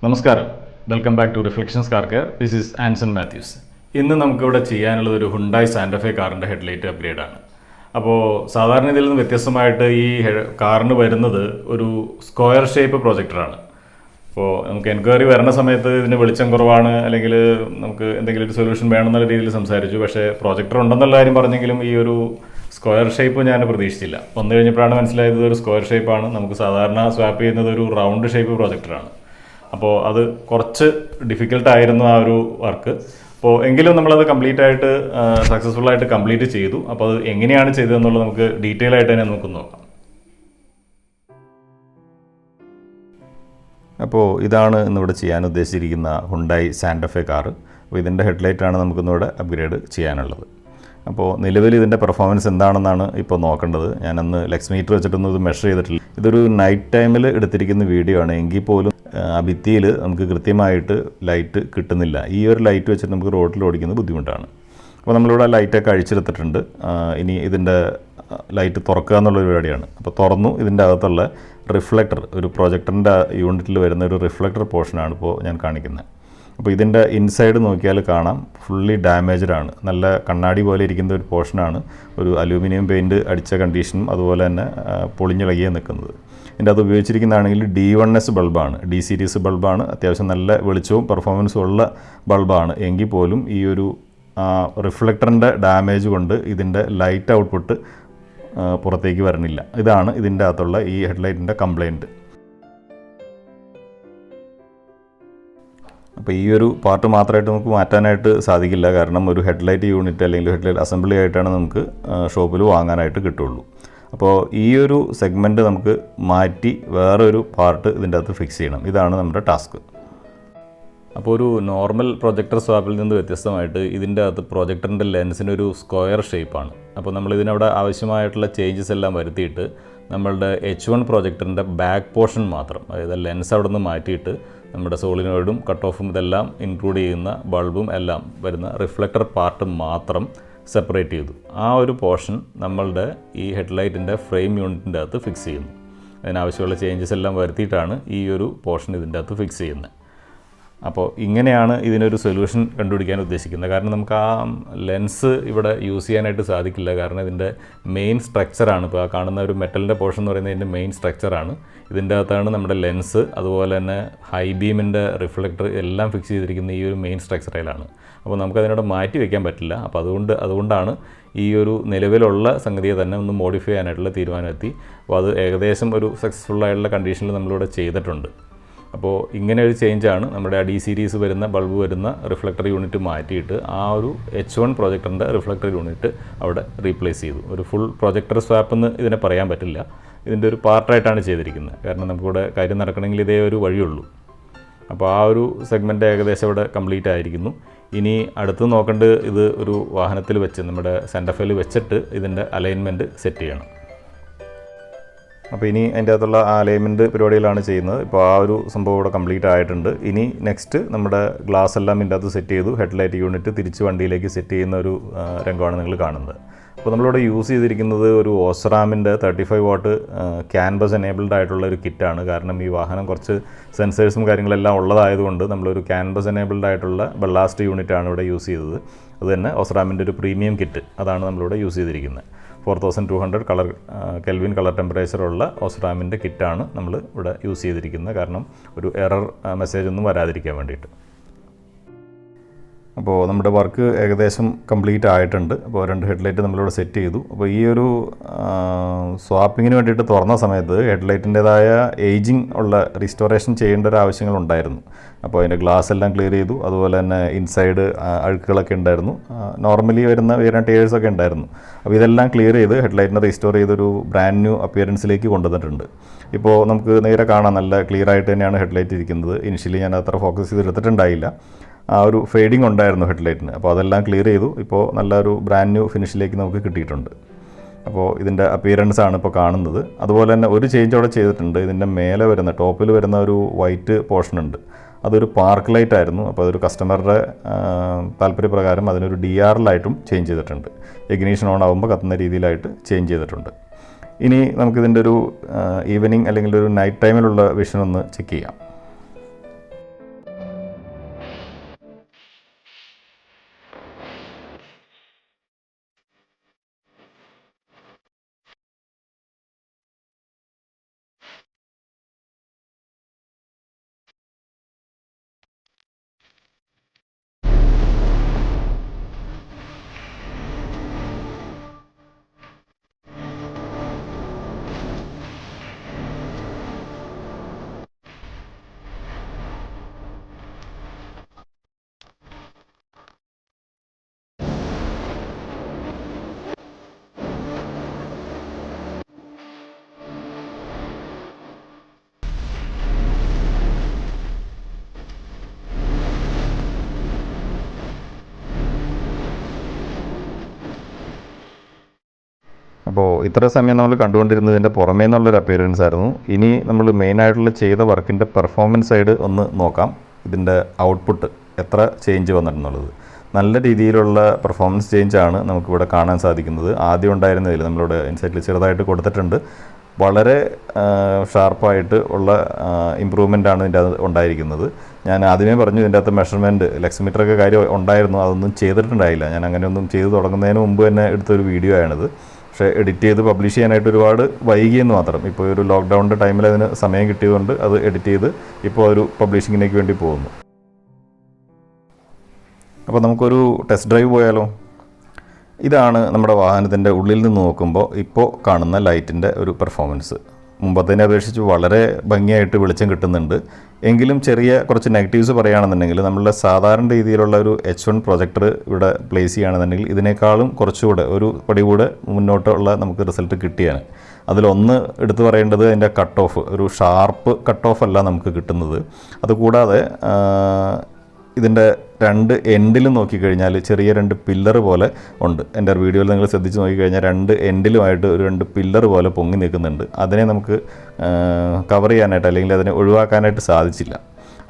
നമസ്കാരം, welcome back to Reflections car care. This is Anson Mathews. ഇന്ന് നമുക്കിവിടെ ചെയ്യാനുള്ളത് ഒരു ഹുണ്ടായി സാന്റഫെ കാറിൻ്റെ ഹെഡ്ലൈറ്റ് അപ്ഗ്രേഡാണ്. അപ്പോൾ സാധാരണ ഇതിൽ നിന്ന് വ്യത്യസ്തമായിട്ട് ഈ കാറിന് വരുന്നത് ഒരു സ്ക്വയർ ഷേപ്പ് പ്രൊജക്ടറാണ്. അപ്പോൾ നമുക്ക് എൻക്വയറി വരുന്ന സമയത്ത് ഇതിന് വെളിച്ചം കുറവാണ്, അല്ലെങ്കിൽ നമുക്ക് എന്തെങ്കിലും ഒരു സൊല്യൂഷൻ വേണമെന്നുള്ള രീതിയിൽ സംസാരിച്ചു. പക്ഷേ പ്രൊജക്ടർ ഉണ്ടെന്നുള്ള കാര്യം പറഞ്ഞെങ്കിലും ഈ ഒരു സ്ക്വയർ ഷേപ്പ് ഞാൻ പ്രതീക്ഷിച്ചില്ല. വന്നു കഴിഞ്ഞപ്പോഴാണ് മനസ്സിലായത് ഒരു സ്ക്വയർ ഷേപ്പാണ്. നമുക്ക് സാധാരണ സ്വാപ്പ് ചെയ്യുന്നത് ഒരു റൗണ്ട് ഷേപ്പ് പ്രൊജക്ടറാണ്. അപ്പോൾ അത് കുറച്ച് ഡിഫിക്കൽട്ടായിരുന്നു ആ ഒരു വർക്ക്. അപ്പോൾ എങ്കിലും നമ്മളത് കംപ്ലീറ്റ് ആയിട്ട് സക്സസ്ഫുള്ളായിട്ട് കംപ്ലീറ്റ് ചെയ്തു. അപ്പോൾ അത് എങ്ങനെയാണ് ചെയ്തതെന്നുള്ളത് നമുക്ക് ഡീറ്റെയിൽ ആയിട്ട് തന്നെ നമുക്ക് നോക്കാം. അപ്പോൾ ഇതാണ് ഇന്നിവിടെ ചെയ്യാൻ ഉദ്ദേശിച്ചിരിക്കുന്ന ഹുണ്ടായി സാന്റഫെ കാറ്. അപ്പോൾ ഇതിൻ്റെ ഹെഡ്ലൈറ്റാണ് നമുക്കിന്നിവിടെ അപ്ഗ്രേഡ് ചെയ്യാനുള്ളത്. അപ്പോൾ നിലവിൽ ഇതിൻ്റെ പെർഫോമൻസ് എന്താണെന്നാണ് ഇപ്പോൾ നോക്കേണ്ടത്. ഞാനന്ന് ലെക്സ് മീറ്റർ വെച്ചിട്ടൊന്നും ഇത് മെഷർ ചെയ്തിട്ടില്ല. ഇതൊരു നൈറ്റ് ടൈമിൽ എടുത്തിരിക്കുന്ന വീഡിയോ ആണ്. എങ്കിൽ പോലും ആ ഭിത്തിയിൽ നമുക്ക് കൃത്യമായിട്ട് ലൈറ്റ് കിട്ടുന്നില്ല. ഈ ഒരു ലൈറ്റ് വെച്ചിട്ട് നമുക്ക് റോഡിൽ ഓടിക്കുന്നത് ബുദ്ധിമുട്ടാണ്. അപ്പോൾ നമ്മളിവിടെ ലൈറ്റൊക്കെ അഴിച്ചെടുത്തിട്ടുണ്ട്. ഇനി ഇതിൻ്റെ ലൈറ്റ് തുറക്കുക എന്നുള്ളൊരു പരിപാടിയാണ്. അപ്പോൾ തുറന്നു. ഇതിൻ്റെ അകത്തുള്ള റിഫ്ലക്ടർ, ഒരു പ്രൊജക്ടറിൻ്റെ യൂണിറ്റിൽ വരുന്ന ഒരു റിഫ്ലക്ടർ പോർഷനാണ് ഇപ്പോൾ ഞാൻ കാണിക്കുന്നത്. അപ്പോൾ ഇതിൻ്റെ ഇൻസൈഡ് നോക്കിയാൽ കാണാം, ഫുള്ളി ഡാമേജ്ഡാണ്. നല്ല കണ്ണാടി പോലെ ഇരിക്കുന്ന ഒരു പോർഷനാണ്. ഒരു അലൂമിനിയം പെയിൻറ്റ് അടിച്ച കണ്ടീഷനും അതുപോലെ തന്നെ പൊളിഞ്ഞിളകിയേ നിൽക്കുന്നത്. ഇതിൻ്റെ അത് ഉപയോഗിച്ചിരിക്കുന്നതാണെങ്കിൽ D1S ബൾബാണ്, D സീരീസ് ബൾബാണ്. അത്യാവശ്യം നല്ല വെളിച്ചവും പെർഫോമൻസും ഉള്ള ബൾബാണ്. എങ്കിൽ പോലും ഈ ഒരു റിഫ്ലക്ടറിൻ്റെ ഡാമേജ് കൊണ്ട് ഇതിൻ്റെ ലൈറ്റ് ഔട്ട്പുട്ട് പുറത്തേക്ക് വരണില്ല. ഇതാണ് ഇതിൻ്റെ അകത്തുള്ള ഈ ഹെഡ്ലൈറ്റിൻ്റെ കംപ്ലയിൻറ്റ്. അപ്പോൾ ഈ ഒരു പാർട്ട് മാത്രമായിട്ട് നമുക്ക് മാറ്റാനായിട്ട് സാധിക്കില്ല. കാരണം ഒരു ഹെഡ്ലൈറ്റ് യൂണിറ്റ് അല്ലെങ്കിൽ ഹെഡ്ലൈറ്റ് അസംബ്ലി ആയിട്ടാണ് നമുക്ക് ഷോപ്പിൽ വാങ്ങാനായിട്ട് കിട്ടുള്ളൂ. അപ്പോൾ ഈ ഒരു സെഗ്മെൻറ്റ് നമുക്ക് മാറ്റി വേറൊരു പാർട്ട് ഇതിൻ്റെ അകത്ത് ഫിക്സ് ചെയ്യണം. ഇതാണ് നമ്മുടെ ടാസ്ക്. അപ്പോൾ ഒരു നോർമൽ പ്രൊജക്ടർ സ്വാപ്പിൽ നിന്ന് വ്യത്യസ്തമായിട്ട് ഇതിൻ്റെ അകത്ത് പ്രൊജക്ടറിൻ്റെ ലെൻസിനൊരു സ്ക്വയർ ഷേപ്പാണ്. അപ്പോൾ നമ്മൾ ഇതിനവിടെ ആവശ്യമായിട്ടുള്ള ചേഞ്ചസ് എല്ലാം വരുത്തിയിട്ട് നമ്മളുടെ H1 പ്രൊജക്ടറിൻ്റെ ബാക്ക് പോർഷൻ മാത്രം, അതായത് ലെൻസ് അവിടെ നിന്ന് മാറ്റിയിട്ട് നമ്മുടെ സോളിനോയിഡും കട്ട് ഓഫും ഇതെല്ലാം ഇൻക്ലൂഡ് ചെയ്യുന്ന ബൾബും എല്ലാം വരുന്ന റിഫ്ലക്ടർ പാർട്ട് മാത്രം സെപ്പറേറ്റ് ചെയ്തു. ആ ഒരു പോർഷൻ നമ്മളുടെ ഈ ഹെഡ്ലൈറ്റിൻ്റെ ഫ്രെയിം യൂണിറ്റിൻ്റെ അകത്ത് ഫിക്സ് ചെയ്യുന്നു. അതിനാവശ്യമുള്ള ചേഞ്ചസ് എല്ലാം വരുത്തിയിട്ടാണ് ഈ ഒരു പോർഷൻ ഇതിൻ്റെ അകത്ത് ഫിക്സ് ചെയ്യുന്നത്. അപ്പോൾ ഇങ്ങനെയാണ് ഇതിനൊരു സൊല്യൂഷൻ കണ്ടുപിടിക്കാൻ ഉദ്ദേശിക്കുന്നത്. കാരണം നമുക്ക് ആ ലെൻസ് ഇവിടെ യൂസ് ചെയ്യാനായിട്ട് സാധിക്കില്ല. കാരണം ഇതിൻ്റെ മെയിൻ സ്ട്രക്ചറാണ്, ഇപ്പോൾ ആ കാണുന്ന ഒരു മെറ്റലിൻ്റെ പോർഷൻ എന്ന് പറയുന്നത് ഇതിൻ്റെ മെയിൻ സ്ട്രക്ചറാണ്. ഇതിൻ്റെ അകത്താണ് നമ്മുടെ ലെൻസ്, അതുപോലെ തന്നെ ഹൈ ബീമിൻ്റെ റിഫ്ലക്ടർ എല്ലാം ഫിക്സ് ചെയ്തിരിക്കുന്ന ഈ ഒരു മെയിൻ സ്ട്രക്ചറിലാണ്. അപ്പോൾ നമുക്കതിനോട് മാറ്റി വയ്ക്കാൻ പറ്റില്ല. അപ്പോൾ അതുകൊണ്ടാണ് ഈ ഒരു നിലവിലുള്ള സംഗതിയെ തന്നെ ഒന്ന് മോഡിഫൈ ചെയ്യാനായിട്ടുള്ള തീരുമാനമെത്തി. അപ്പോൾ അത് ഏകദേശം ഒരു സക്സസ്ഫുള്ളായിട്ടുള്ള കണ്ടീഷനിൽ നമ്മളിവിടെ ചെയ്തിട്ടുണ്ട്. അപ്പോൾ ഇങ്ങനെ ഒരു ചേഞ്ചാണ്. നമ്മുടെ D സീരീസ് വരുന്ന ബൾബ് വരുന്ന റിഫ്ലക്ടർ യൂണിറ്റ് മാറ്റിയിട്ട് ആ ഒരു H1 പ്രൊജക്ടറിൻ്റെ റിഫ്ലക്ടർ യൂണിറ്റ് അവിടെ റീപ്ലേസ് ചെയ്തു. ഒരു ഫുൾ പ്രൊജക്ടർ സ്വാപ്പ് എന്ന് ഇതിനെ പറയാൻ പറ്റില്ല. ഇതിൻ്റെ ഒരു പാർട്ടായിട്ടാണ് ചെയ്തിരിക്കുന്നത്. കാരണം നമുക്കിവിടെ കാര്യം നടക്കണമെങ്കിൽ ഇതേ ഒരു വഴിയുള്ളൂ. അപ്പോൾ ആ ഒരു സെഗ്മെൻറ്റ് ഏകദേശം ഇവിടെ കംപ്ലീറ്റ് ആയിരിക്കുന്നു. ഇനി അടുത്ത് നോക്കേണ്ടത് ഇത് ഒരു വാഹനത്തിൽ വെച്ച് നമ്മുടെ സാന്റഫെയിൽ വെച്ചിട്ട് ഇതിൻ്റെ അലൈൻമെൻറ്റ് സെറ്റ് ചെയ്യണം. അപ്പോൾ ഇനി അതിൻ്റെ അകത്തുള്ള അലൈൻമെൻറ്റ് പരിപാടികളാണ് ചെയ്യുന്നത്. ഇപ്പോൾ ആ ഒരു സംഭവം ഇവിടെ കംപ്ലീറ്റ് ആയിട്ടുണ്ട്. ഇനി നെക്സ്റ്റ് നമ്മുടെ ഗ്ലാസ് എല്ലാം ഇതിൻ്റെ അകത്ത് സെറ്റ് ചെയ്തു. ഹെഡ്ലൈറ്റ് യൂണിറ്റ് തിരിച്ച് വണ്ടിയിലേക്ക് സെറ്റ് ചെയ്യുന്ന ഒരു രംഗമാണ് നിങ്ങൾ കാണുന്നത്. അപ്പോൾ നമ്മളിവിടെ യൂസ് ചെയ്തിരിക്കുന്നത് ഒരു ഓസ്റാമിൻ്റെ 35 വാട്ട് ക്യാൻവസ് എനേബിൾഡ് ആയിട്ടുള്ള ഒരു കിറ്റാണ്. കാരണം ഈ വാഹനം കുറച്ച് സെൻസേഴ്സും കാര്യങ്ങളെല്ലാം ഉള്ളതായതുകൊണ്ട് നമ്മളൊരു ക്യാൻവസ് എനേബിൾഡ് ആയിട്ടുള്ള ബല്ലാസ്റ്റ് യൂണിറ്റാണ് ഇവിടെ യൂസ് ചെയ്തത്. അത് തന്നെ ഓസ്റാമിൻ്റെ ഒരു പ്രീമിയം കിറ്റ്, അതാണ് നമ്മളിവിടെ യൂസ് ചെയ്തിരിക്കുന്നത്. 4200 കെൽവിൻ കളർ ടെമ്പറേച്ചറുള്ള ഓസ്റാമിൻ്റെ കിറ്റാണ് നമ്മൾ ഇവിടെ യൂസ് ചെയ്തിരിക്കുന്നത്. കാരണം ഒരു എറർ മെസ്സേജ് ഒന്നും വരാതിരിക്കാൻ വേണ്ടിയിട്ട്. അപ്പോൾ നമ്മുടെ വർക്ക് ഏകദേശം കംപ്ലീറ്റ് ആയിട്ടുണ്ട്. അപ്പോൾ 2 ഹെഡ്ലൈറ്റ് നമ്മളിവിടെ സെറ്റ് ചെയ്തു. അപ്പോൾ ഈ ഒരു സ്വാപ്പിങ്ങിന് വേണ്ടിയിട്ട് തുറന്ന സമയത്ത് ഹെഡ്ലൈറ്റിൻ്റേതായ ഏജിങ് ഉള്ള റിസ്റ്റോറേഷൻ ചെയ്യേണ്ട ഒരു ആവശ്യങ്ങളുണ്ടായിരുന്നു. അപ്പോൾ അതിൻ്റെ ഗ്ലാസ് എല്ലാം ക്ലിയർ ചെയ്തു. അതുപോലെ തന്നെ ഇൻസൈഡ് അഴുക്കുകളൊക്കെ ഉണ്ടായിരുന്നു. നോർമലി വരുന്ന വേറെ ടയേഴ്സൊക്കെ ഉണ്ടായിരുന്നു. അപ്പോൾ ഇതെല്ലാം ക്ലിയർ ചെയ്ത് ഹെഡ്ലൈറ്റിനെ റീസ്റ്റോർ ചെയ്തൊരു ബ്രാൻഡ് ന്യൂ അപ്പിയറൻസിലേക്ക് കൊണ്ടുവന്നിട്ടുണ്ട്. ഇപ്പോൾ നമുക്ക് നേരെ കാണാം, നല്ല ക്ലിയർ ആയിട്ട് തന്നെയാണ് ഹെഡ്ലൈറ്റ് ഇരിക്കുന്നത്. ഇനിഷ്യലി ഞാൻ അത്ര ഫോക്കസ് ചെയ്തെടുത്തിട്ടുണ്ടായില്ല. ആ ഒരു ഫെയ്ഡിങ് ഉണ്ടായിരുന്നു ഹെഡ്ലൈറ്റിന്. അപ്പോൾ അതെല്ലാം ക്ലിയർ ചെയ്തു. ഇപ്പോൾ നല്ലൊരു ബ്രാൻഡ് ന്യൂ ഫിനിഷിലേക്ക് നമുക്ക് കിട്ടിയിട്ടുണ്ട്. അപ്പോൾ ഇതിൻ്റെ അപ്പിയറൻസ് ആണ് ഇപ്പോൾ കാണുന്നത്. അതുപോലെ തന്നെ ഒരു ചേഞ്ച് അവിടെ ചെയ്തിട്ടുണ്ട്. ഇതിൻ്റെ മേലെ വരുന്ന ടോപ്പിൽ വരുന്ന ഒരു വൈറ്റ് പോർഷൻ ഉണ്ട്, അതൊരു പാർക്ക് ലൈറ്റ് ആയിരുന്നു. അപ്പോൾ അതൊരു കസ്റ്റമറുടെ താല്പര്യപ്രകാരം അതിനൊരു DRL-ആയിട്ടും ചേഞ്ച് ചെയ്തിട്ടുണ്ട്. ഇഗ്നീഷൻ ഓൺ ആകുമ്പോൾ കത്തുന്ന രീതിയിലായിട്ട് ചേഞ്ച് ചെയ്തിട്ടുണ്ട്. ഇനി നമുക്കിതിൻ്റെ ഒരു ഈവനിങ് അല്ലെങ്കിൽ ഒരു നൈറ്റ് ടൈമിലുള്ള വിഷൻ ഒന്ന് ചെക്ക് ചെയ്യാം. അപ്പോൾ ഇത്ര സമയം നമ്മൾ കണ്ടുകൊണ്ടിരുന്നതിൻ്റെ പുറമേ നിന്നുള്ളൊരു അപ്പിയറൻസ് ആയിരുന്നു. ഇനി നമ്മൾ മെയിനായിട്ടുള്ള ചെയ്ത വർക്കിൻ്റെ പെർഫോമൻസ് സൈഡ് ഒന്ന് നോക്കാം. ഇതിൻ്റെ ഔട്ട്പുട്ട് എത്ര ചേഞ്ച് വന്നിട്ടുള്ളത്. നല്ല രീതിയിലുള്ള പെർഫോമൻസ് ചേഞ്ചാണ് നമുക്കിവിടെ കാണാൻ സാധിക്കുന്നത്. ആദ്യം ഉണ്ടായിരുന്നതിൽ നമ്മളിവിടെ ഇൻസൈറ്റിൽ ചെറുതായിട്ട് കൊടുത്തിട്ടുണ്ട്. വളരെ ഷാർപ്പായിട്ട് ഉള്ള ഇമ്പ്രൂവ്മെൻ്റാണ് ഇതിൻ്റെ അത് ഉണ്ടായിരിക്കുന്നത്. ഞാൻ ആദ്യമേ പറഞ്ഞു ഇതിൻ്റെ അകത്ത് മെഷർമെൻറ്റ് ലെക്സിമീറ്ററൊക്കെ കാര്യം ഉണ്ടായിരുന്നു, അതൊന്നും ചെയ്തിട്ടുണ്ടായില്ല. ഞാൻ അങ്ങനെയൊന്നും ചെയ്ത് തുടങ്ങുന്നതിന് മുമ്പ് തന്നെ എടുത്തൊരു വീഡിയോ ആണിത്. പക്ഷേ എഡിറ്റ് ചെയ്ത് പബ്ലിഷ് ചെയ്യാനായിട്ട് ഒരുപാട് വൈകിയെന്ന് മാത്രം. ഇപ്പോൾ ഒരു ലോക്ക്ഡൗണിൻ്റെ ടൈമിൽ അതിന് സമയം കിട്ടിയതുകൊണ്ട് അത് എഡിറ്റ് ചെയ്ത് ഇപ്പോൾ ഒരു പബ്ലിഷിങ്ങിലേക്ക് വേണ്ടി പോകുന്നു. അപ്പോൾ നമുക്കൊരു ടെസ്റ്റ് ഡ്രൈവ് പോയാലോ. ഇതാണ് നമ്മുടെ വാഹനത്തിൻ്റെ ഉള്ളിൽ നിന്ന് നോക്കുമ്പോൾ ഇപ്പോൾ കാണുന്ന ലൈറ്റിൻ്റെ ഒരു പെർഫോമൻസ്. മുമ്പത്തേനെ അപേക്ഷിച്ച് വളരെ ഭംഗിയായിട്ട് വെളിച്ചം കിട്ടുന്നുണ്ട്. എങ്കിലും ചെറിയ കുറച്ച് നെഗറ്റീവ്സ് പറയുകയാണെന്നുണ്ടെങ്കിൽ നമ്മളുടെ സാധാരണ രീതിയിലുള്ള ഒരു H1 പ്രൊജക്ടർ ഇവിടെ പ്ലേസ് ചെയ്യുകയാണെന്നുണ്ടെങ്കിൽ ഇതിനേക്കാളും കുറച്ചുകൂടെ ഒരു പടി കൂടെ മുന്നോട്ടുള്ള നമുക്ക് റിസൾട്ട് കിട്ടിയാണ്. അതിലൊന്ന് എടുത്തു പറയേണ്ടത് അതിൻ്റെ കട്ട് ഓഫ്, ഒരു ഷാർപ്പ് കട്ട് ഓഫ് അല്ല നമുക്ക് കിട്ടുന്നത്. അതുകൂടാതെ ഇതിൻ്റെ രണ്ട് എൻഡിലും നോക്കിക്കഴിഞ്ഞാൽ ചെറിയ രണ്ട് പില്ലർ പോലെ ഉണ്ട്. എൻ്റെ വീഡിയോയിൽ നിങ്ങൾ ശ്രദ്ധിച്ച് നോക്കിക്കഴിഞ്ഞാൽ രണ്ട് എൻഡിലുമായിട്ട് ഒരു രണ്ട് പില്ലർ പോലെ പൊങ്ങി നിൽക്കുന്നുണ്ട്. അതിനെ നമുക്ക് കവർ ചെയ്യാനായിട്ട് അല്ലെങ്കിൽ അതിനെ ഒഴിവാക്കാനായിട്ട് സാധിച്ചില്ല.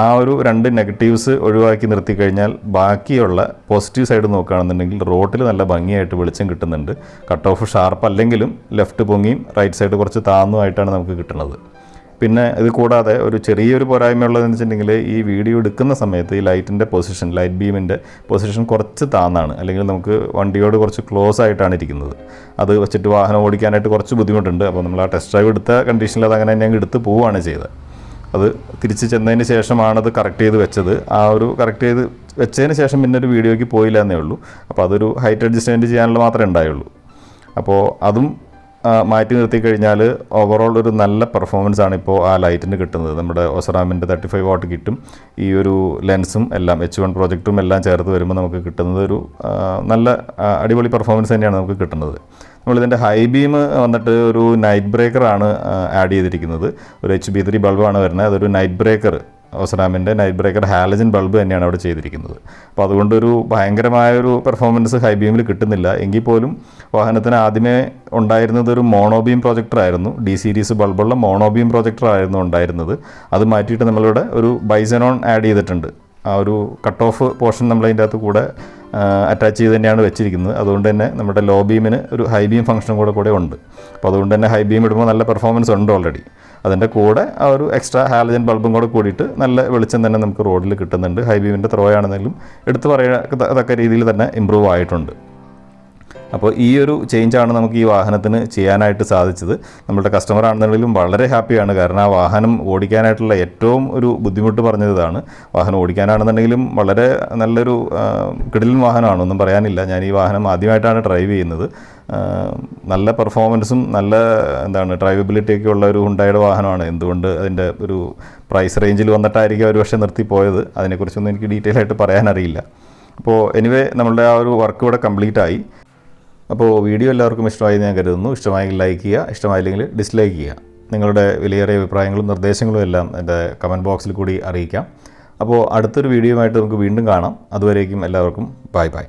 ആ ഒരു രണ്ട് നെഗറ്റീവ്സ് ഒഴിവാക്കി നിർത്തിക്കഴിഞ്ഞാൽ ബാക്കിയുള്ള പോസിറ്റീവ് സൈഡ് നോക്കുകയാണെന്നുണ്ടെങ്കിൽ റോട്ടിൽ നല്ല ഭംഗിയായിട്ട് വെളിച്ചം കിട്ടുന്നുണ്ട്. കട്ട് ഓഫ് ഷാർപ്പ് അല്ലെങ്കിലും ലെഫ്റ്റ് പൊങ്ങിയും റൈറ്റ് സൈഡ് കുറച്ച് താന്നുമായിട്ടാണ് നമുക്ക് കിട്ടുന്നത്. പിന്നെ ഇത് കൂടാതെ ഒരു ചെറിയൊരു പോരായ്മ ഉള്ളതെന്ന് വെച്ചിട്ടുണ്ടെങ്കിൽ ഈ വീഡിയോ എടുക്കുന്ന സമയത്ത് ഈ ലൈറ്റിൻ്റെ പൊസിഷൻ, ലൈറ്റ് ബീമിൻ്റെ പൊസിഷൻ കുറച്ച് താന്നാണ്. അല്ലെങ്കിൽ നമുക്ക് വണ്ടിയോട് കുറച്ച് ക്ലോസ് ആയിട്ടാണ് ഇരിക്കുന്നത്. അത് വെച്ചിട്ട് വാഹനം ഓടിക്കാനായിട്ട് കുറച്ച് ബുദ്ധിമുട്ടുണ്ട്. അപ്പോൾ നമ്മൾ ആ ടെസ്റ്റ് ഡ്രൈവ് എടുത്ത കണ്ടീഷനിൽ അത് അങ്ങനെ തന്നെ എടുത്ത് പോവുകയാണ് ചെയ്തത്. അത് തിരിച്ച് ചെന്നതിന് ശേഷമാണത് കറക്റ്റ് ചെയ്ത് വെച്ചത്. ആ ഒരു കറക്റ്റ് ചെയ്ത് വെച്ചതിന് ശേഷം പിന്നെ ഒരു വീഡിയോയ്ക്ക് പോയില്ല എന്നേ ഉള്ളൂ. അപ്പോൾ അതൊരു ഹൈറ്റ് അഡ്ജസ്റ്റ്മെൻറ്റ് ചെയ്യാനുള്ള മാത്രമേ ഉണ്ടായുള്ളൂ. അപ്പോൾ അതും മാറ്റി നിർത്തി കഴിഞ്ഞാൽ ഓവറോൾ ഒരു നല്ല പെർഫോമൻസ് ആണ് ഇപ്പോൾ ആ ലൈറ്റിന് കിട്ടുന്നത്. നമ്മുടെ ഒസറാമിൻ്റെ 35 വാട്ട് കിറ്റും ഈ ഒരു ലെൻസും എല്ലാം H1 പ്രൊജക്റ്റും എല്ലാം ചേർത്ത് വരുമ്പോൾ നമുക്ക് കിട്ടുന്നത് ഒരു നല്ല അടിപൊളി പെർഫോമൻസ് തന്നെയാണ് നമുക്ക് കിട്ടുന്നത്. നമ്മളിതിൻ്റെ ഹൈ ബീം വന്നിട്ട് ഒരു നൈറ്റ് ബ്രേക്കറാണ് ആഡ് ചെയ്തിരിക്കുന്നത്. ഒരു HB3 ബൾബാണ് വരുന്നത്. അതൊരു നൈറ്റ് ബ്രേക്കർ, ഒസറാമിൻ്റെ നൈറ്റ് ബ്രേക്കർ ഹാലജൻ ബൾബ് തന്നെയാണ് അവിടെ ചെയ്തിരിക്കുന്നത്. അപ്പോൾ അതുകൊണ്ടൊരു ഭയങ്കരമായൊരു പെർഫോമൻസ് ഹൈ ബീമിൽ കിട്ടുന്നില്ല. എങ്കിൽ പോലും വാഹനത്തിന് ആദ്യമേ ഉണ്ടായിരുന്നത് ഒരു മോണോബീം പ്രൊജക്ടറായിരുന്നു. D സീരീസ് ബൾബുള്ള മോണോബീം പ്രൊജക്ടറായിരുന്നു ഉണ്ടായിരുന്നത്. അത് മാറ്റിയിട്ട് നമ്മളിവിടെ ഒരു ബൈസനോൺ ആഡ് ചെയ്തിട്ടുണ്ട്. ആ ഒരു കട്ട് ഓഫ് പോർഷൻ നമ്മളതിൻ്റെ അകത്ത് കൂടെ അറ്റാച്ച് ചെയ്ത് തന്നെയാണ് വെച്ചിരിക്കുന്നത്. അതുകൊണ്ട് തന്നെ നമ്മുടെ ലോ ബീമിന് ഒരു ഹൈ ബീം ഫംഗ്ഷനും കൂടെ ഉണ്ട്. അപ്പോൾ അതുകൊണ്ട് തന്നെ ഹൈ ബീം ഇടുമ്പോൾ നല്ല പെർഫോമൻസ് ഉണ്ട് ഓൾറെഡി. അതിൻ്റെ കൂടെ ആ ഒരു എക്സ്ട്രാ ഹാലജൻ ബൾബും കൂടിയിട്ട് നല്ല വെളിച്ചം തന്നെ നമുക്ക് റോഡിൽ കിട്ടുന്നുണ്ട്. ഹൈ ബീമിൻ്റെ ത്രോ ആണെന്നെങ്കിലും എടുത്ത് പറയത്തക്ക രീതിയിൽ തന്നെ ഇമ്പ്രൂവ് ആയിട്ടുണ്ട്. അപ്പോൾ ഈ ഒരു ചേഞ്ചാണ് നമുക്ക് ഈ വാഹനത്തിന് ചെയ്യാനായിട്ട് സാധിച്ചത്. നമ്മുടെ കസ്റ്റമർ ആണെന്നുണ്ടെങ്കിലും വളരെ ഹാപ്പിയാണ്. കാരണം ആ വാഹനം ഓടിക്കാനായിട്ടുള്ള ഏറ്റവും ഒരു ബുദ്ധിമുട്ട് പറഞ്ഞത് ഇതാണ്. വാഹനം ഓടിക്കാനാണെന്നുണ്ടെങ്കിലും വളരെ നല്ലൊരു കിടിലൻ വാഹനമാണ്, ഒന്നും പറയാനില്ല. ഞാൻ ഈ വാഹനം ആദ്യമായിട്ടാണ് ഡ്രൈവ് ചെയ്യുന്നത്. നല്ല പെർഫോമൻസും നല്ല ഡ്രൈവബിലിറ്റിയൊക്കെ ഉള്ള ഒരു ഹുണ്ടായുടെ വാഹനമാണ്. എന്തുകൊണ്ട് അതിൻ്റെ ഒരു പ്രൈസ് റേഞ്ചിൽ വന്നിട്ടായിരിക്കും ഒരു പക്ഷേ നിർത്തിപ്പോയത്, അതിനെക്കുറിച്ചൊന്നും എനിക്ക് ഡീറ്റെയിൽ ആയിട്ട് പറയാനറിയില്ല. അപ്പോൾ എനിവേ നമ്മളുടെ ആ ഒരു വർക്ക് ഇവിടെ കംപ്ലീറ്റ് ആയി. അപ്പോൾ വീഡിയോ എല്ലാവർക്കും ഇഷ്ടമായി ഞാൻ കരുതുന്നു. ഇഷ്ടമായെങ്കിൽ ലൈക്ക് ചെയ്യുക, ഇഷ്ടമായില്ലെങ്കിൽ ഡിസ്ലൈക്ക് ചെയ്യുക. നിങ്ങളുടെ വിലയേറിയ അഭിപ്രായങ്ങളും നിർദ്ദേശങ്ങളും എല്ലാം എൻ്റെ കമൻറ്റ് ബോക്സിൽ കൂടി അറിയിക്കാം. അപ്പോൾ അടുത്തൊരു വീഡിയോയുമായിട്ട് നമുക്ക് വീണ്ടും കാണാം. അതുവരേക്കും എല്ലാവർക്കും ബൈ ബൈ.